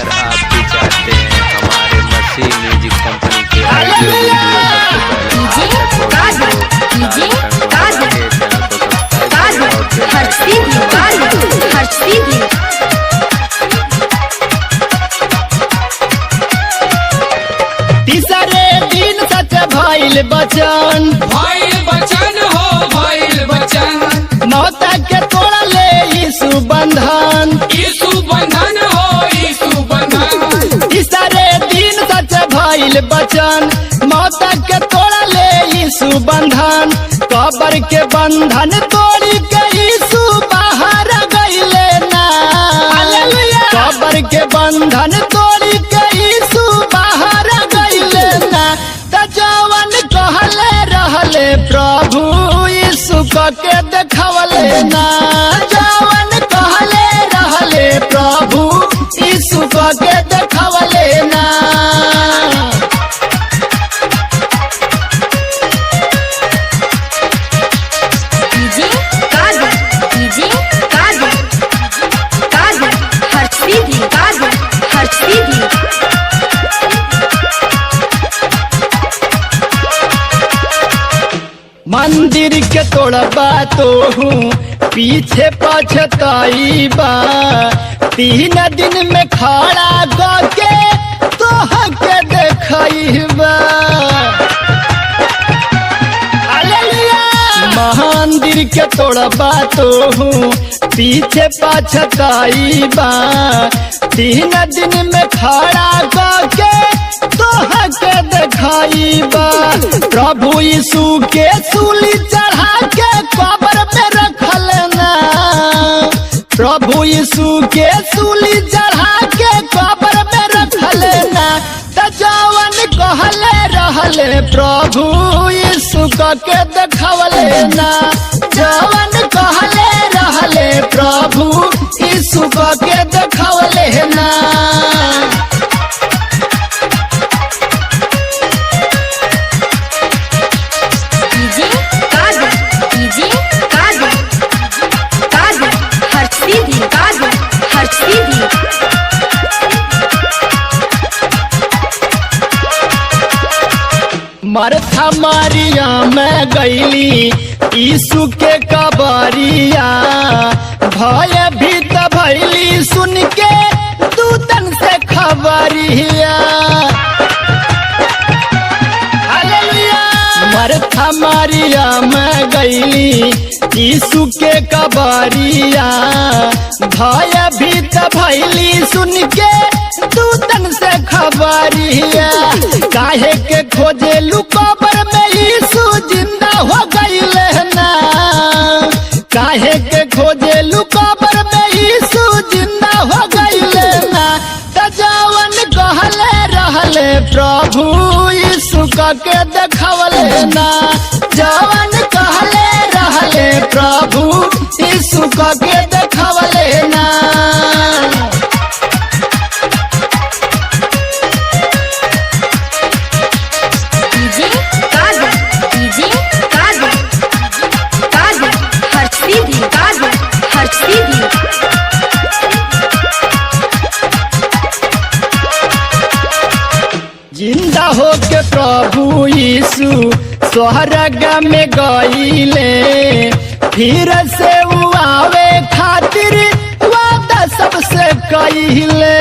अगर आप भी चाहते हैं हमारे मसीह म्यूजिक कंपनी के ऑडियो वीडियो सबसे पहले तीसरे दिन सच भइल बचन हो भइल बचन मौत के तोड़ले यीशु बंधन हो यीशु बंधन तीसरे दिन सच भइल बचन मौत के तोड़ले यीशु बंधन कब्र के बंधन तोड़ी के यीशु बाहर गइले ना कब्र के बंधन तोड़ी के यीशु बाहर गइले ना त जवन कहले रहले प्रभु यीशु के देखवले ना जवन कहले रहले प्रभु यीशु के देखवले ना मंदिर के तोड़बा तो हूँ पीछे पछताई बा 3 दिन में खड़ा गके तोह के देखइबा मंदिर के तोड़बा तो हूँ पीछे पछताई बा 3 दिन में खड़ा गके तोह के देखइबा प्रभु यीशु के सूली चढ़ा के कब्र में रखल ना प्रभु यीशु के सूली चढ़ा के कब्र में रखल ना त जवन कहले रहले प्रभु यीशु के देखवले ना जवन कहले रहले प्रभु यीशु के देखवले ना मरथा मारिया मैं गईली यीशु के कबरिया भय भीत भैली सुन के दूतन से खबरिया मरथा मारिया मैं गईली यीशु के कबरिया भय भीत भैली सुन के दूतन से खबरिया काहे के खोजे कब्र में यीशु जिंदा हो गइले ना काहे के खोजे कब्र में यीशु जिंदा हो गइले ना त जवन कहले रहले प्रभु यीशु के देखवले ना जवन कहले रहले प्रभु यीशु के देखवले ना जिंदा हो के प्रभु यीशु स्वर्ग में गईले फिर से वो आवे खातिर वादा सबसे कइले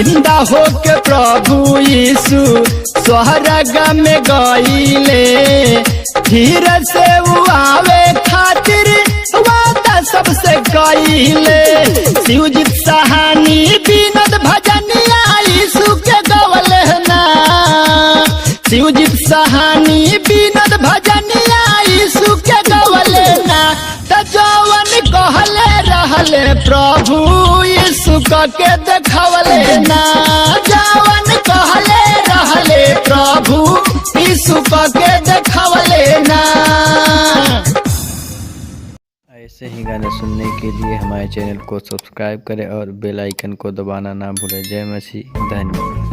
जिंदा हो के प्रभु यीशु स्वर्ग में गईले फिर से वो आवे खातिर वादा सबसे कइले शिवजीत सहानी विनोद भजनिया यीशु के गवले ना शिवजीत सहानी विनोद भजनिया यीशु के गवले ना त जवन कहले रहले प्रभु यीशु के देखवले ना जवन कहले रहले प्रभु यीशु के देखवले ना। ऐसे ही गाने सुनने के लिए हमारे चैनल को सब्सक्राइब करें और बेल आइकन को दबाना ना भूलें। जय मसीह, धन्यवाद।